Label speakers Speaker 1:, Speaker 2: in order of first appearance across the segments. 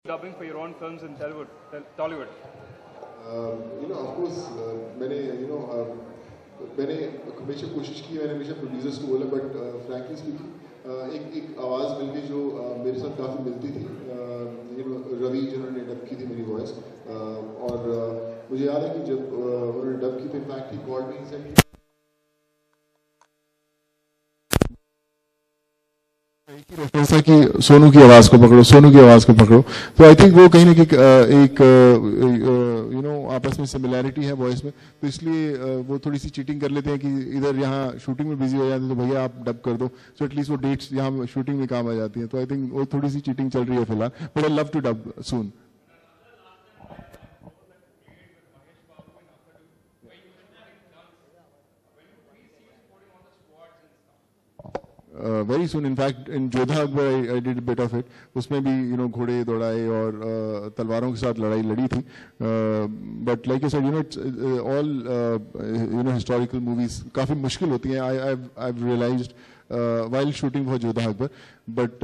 Speaker 1: dubbing for your own films in Tollywood?
Speaker 2: Of course, मैंने हमेशा कोशिश की, मैंने हमेशा प्रोड्यूसर्स को बोला, बट फ्रैंकली स्पीकिंग एक आवाज़ मिल गई जो मेरे साथ काफ़ी मिलती थी। रवि जिन्होंने डब की थी मेरी वॉइस, और मुझे याद है कि जब उन्होंने डब की तो in fact he called me, said reference है कि सोनू की आवाज़ को पकड़ो, सोनू की आवाज़ को पकड़ो। तो आई थिंक वो कहीं ना कहीं एक आपस में सिमिलैरिटी है वॉइस में, तो इसलिए वो थोड़ी सी चीटिंग कर लेते हैं कि इधर यहाँ शूटिंग में बिजी हो जाते हैं तो भैया आप डब कर दो, सो एटलीस्ट वो डेट्स यहाँ शूटिंग में काम आ जाती हैं। तो आई थिंक वो थोड़ी सी चीटिंग चल रही है फिलहाल, but I love to dub soon. Very soon, in fact, in Jodha Akbar, I did a bit of it. उसमें भी घोड़े दौड़ाए और तलवारों के साथ लड़ाई लड़ी थी. But like I said, it's all historical movies काफी मुश्किल होती हैं. I've realized while shooting for Jodha Akbar, but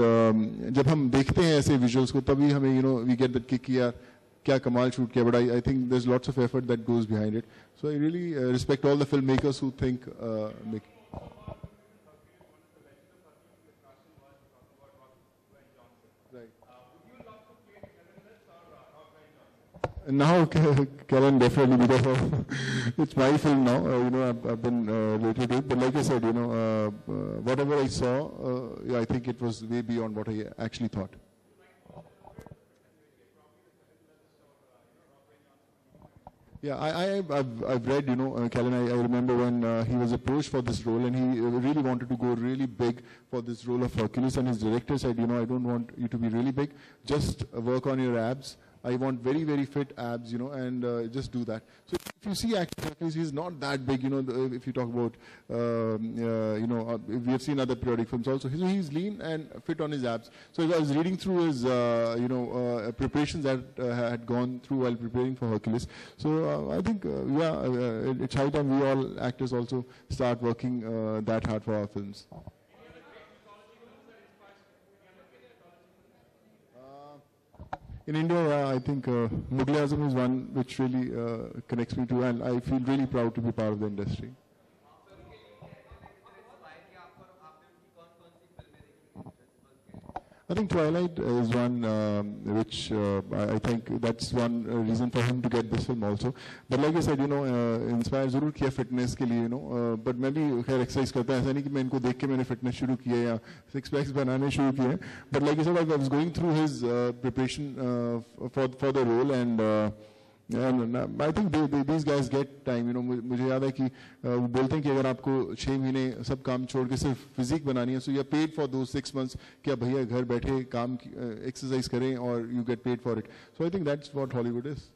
Speaker 2: जब हम देखते हैं ऐसे visuals को तभी हमें we get that kick कि यार क्या कमाल शूट किया. But I think there's lots of effort that goes behind it. So I really respect all the filmmakers who think make. Now, Kellen, definitely, because it's my film now. I've been related to it, but like I said, whatever I saw, I think it was way beyond what I actually thought. Yeah, I've read, Kellen, I remember when he was approached for this role and he really wanted to go really big for this role of Hercules, and his director said, I don't want you to be really big, just work on your abs. I want very, very fit abs, and just do that. So if you see Hercules, he's not that big, if you talk about, we have seen other periodic films also. He's lean and fit on his abs. So I was reading through his, preparations that had gone through while preparing for Hercules. So I think, it's high time we all actors also start working that hard for our films. In India, I think Mughal Azam is one which really connects me to, and I feel really proud to be part of the industry. I think Twilight is one which I think that's one reason for him to get this film also. But like I said, inspire जरूर किया fitness के लिए, but मैं भी खैर exercise करता है, ऐसा नहीं कि मैं इनको देख के मैंने fitness शुरू किया या six packs बनाने शुरू किए. But like I said, I was going through his preparation for the role, and I think these guys get time. मुझे याद है कि वो बोलते हैं कि अगर आपको 6 महीने सब काम छोड़ के सिर्फ फिजिक बनानी है, so you are paid for those 6 months कि आप भैया घर बैठे काम एक्सरसाइज करें और you get paid for it. So I think that's what Hollywood is.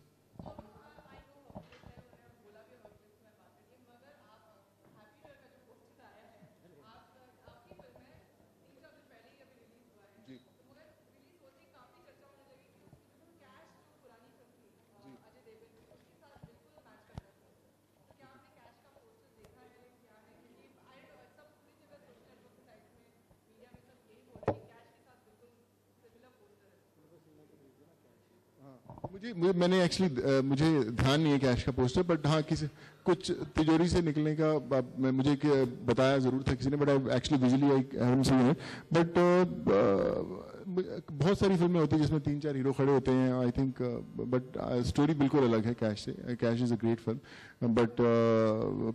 Speaker 2: मैंने एक्चुअली मुझे ध्यान नहीं है कैश का पोस्टर, बट हाँ कुछ तिजोरी से निकलने का मुझे बताया जरूर था किसी ने, but I actually visually I haven't seen it. But बहुत सारी फिल्में होती है जिसमें 3-4 हीरो खड़े होते हैं, आई थिंक, बट स्टोरी बिल्कुल अलग है कैश से. Cash is a great film, but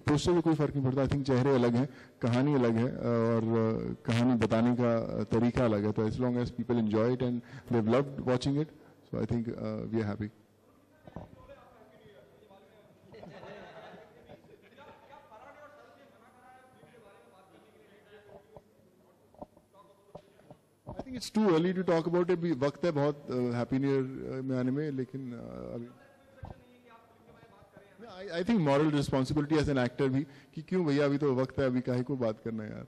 Speaker 2: poster में कोई फर्क नहीं पड़ता. आई थिंक चेहरे अलग हैं, कहानी अलग है, और कहानी बताने का तरीका अलग है. तो as long as people enjoy it and they have loved watching it, so I think we are happy. I think it's too early to talk about it. भी वक्त है बहुत Happy New Year में आने में, लेकिन अभी I think moral responsibility as an actor भी कि क्यों भैया अभी तो वक्त है, अभी काहे को बात करना है यार.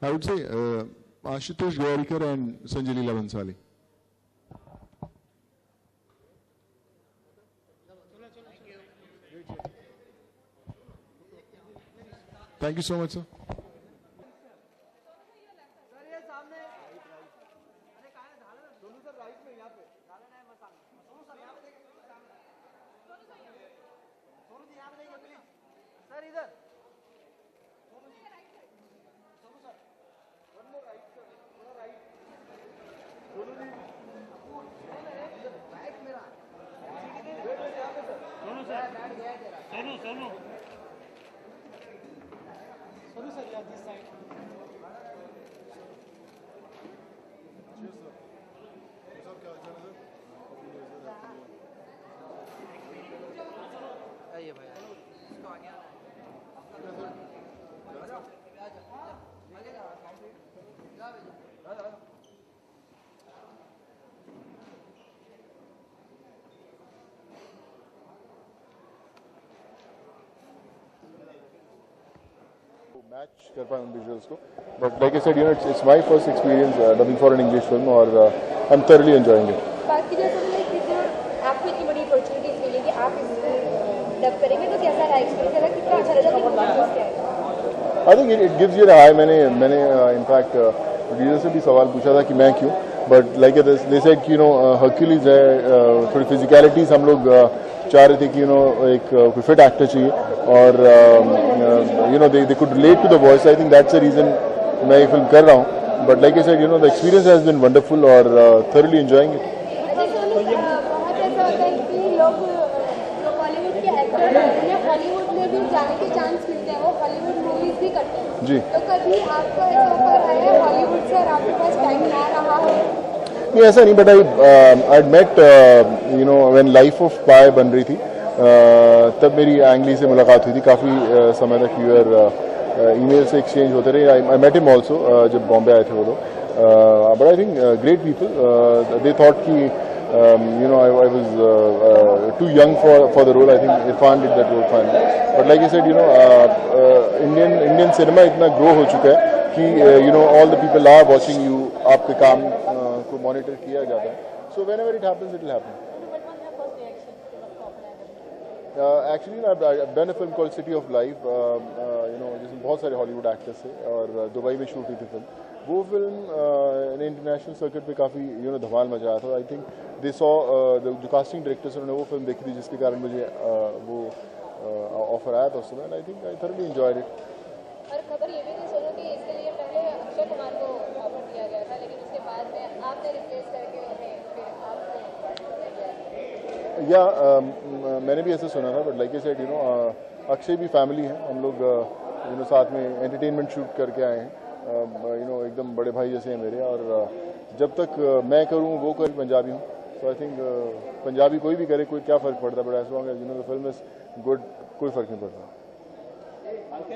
Speaker 2: I would say Ashutosh Gowarikar and Sanjay Leela Bhansali. Thank you so much, sir.
Speaker 3: आइए भाई इसको आगे आना है।
Speaker 4: मैच कर पाए उन विजुअल्स को but like I said you know it's my first experience dubbing for an English film और I am thoroughly enjoying it.
Speaker 5: बाकी जैसे मतलब कि जो आपको इतनी बड़ी अपॉर्चुनिटीज मिली कि आप इसको डब करेंगे तो कैसा रहा एक्सपीरियंस है कितना अच्छा लगा कि प्रोसेस क्या है
Speaker 4: I think it gives you a high मैंने इनफैक्ट प्रोड्यूसर से भी सवाल पूछा था कि मैं क्यों बट लाइक दे सेड कि यू नो हर्क्यूलिस है थोड़ी फिजिकलिटीज हम लोग चाह रहे थे कि यू नो एक कोई फिट एक्टर चाहिए और you know they could relate to the voice I think that's the reason मैं ये फिल्म कर रहा हूँ but like I said you know the experience has been wonderful और thoroughly enjoying it.
Speaker 5: अच्छा सोनू बहुत ऐसा होता है कि लोग जो बॉलीवुड के एक्टर हैं उन्हें हॉलीवुड में भी जाने के चांस मिलते हैं वो हॉलीवुड मूवीज भी करते हैं
Speaker 4: जी
Speaker 5: तो कभी आपको ऐसा ऑफर आया है हॉलीवुड से और आपके पास टाइम ना रहा हो
Speaker 4: नहीं ऐसा नहीं but I met you know when life of Pi बन रही थी तब मेरी एंगली से मुलाकात हुई थी काफ़ी समय तक ईमेल से एक्सचेंज होते रहे आई मेट हिम ऑल्सो जब बॉम्बे आए थे वो लोग but I think great people they thought कि you know I was too young for the role I think Irfan did that role fine but like I said you know Indian cinema इतना grow हो चुका है कि you know all the people are watching you आपके काम को monitor किया जाता है so whenever it happens it will happen. Actually, I've done a film called City of Life, you know, जिसमें बहुत सारे हॉलीवुड एक्टर्स थे और दुबई में शूट हुई थी फिल्म वो फिल्म इंटरनेशनल सर्किट पे काफ़ी यू नो धमाल मचाया था आई थिंक दे सॉ जो कास्टिंग डायरेक्टर्स उन्होंने वो फिल्म देखी थी जिसके कारण मुझे वो ऑफर आया था उस समय I think I thoroughly enjoyed it.
Speaker 5: और खबर ये भी थी सोनू कि इसके लिए पहले अक्षय कुमार को ऑफर दिया गया था लेकिन उसके बाद में आपने रिप्लेस करके उन्हें फिर आपको
Speaker 4: या मैंने भी ऐसे सुना था but like I said you no Akshay भी फैमिली है हम लोग यू नो साथ में एंटरटेनमेंट शूट करके आए हैं यू नो एकदम बड़े भाई जैसे हैं मेरे और जब तक मैं करूँ वो कर पंजाबी हूँ सो आई थिंक पंजाबी कोई भी करे कोई क्या फ़र्क पड़ता है but as long as you know the film is good कोई फ़र्क नहीं पड़ता.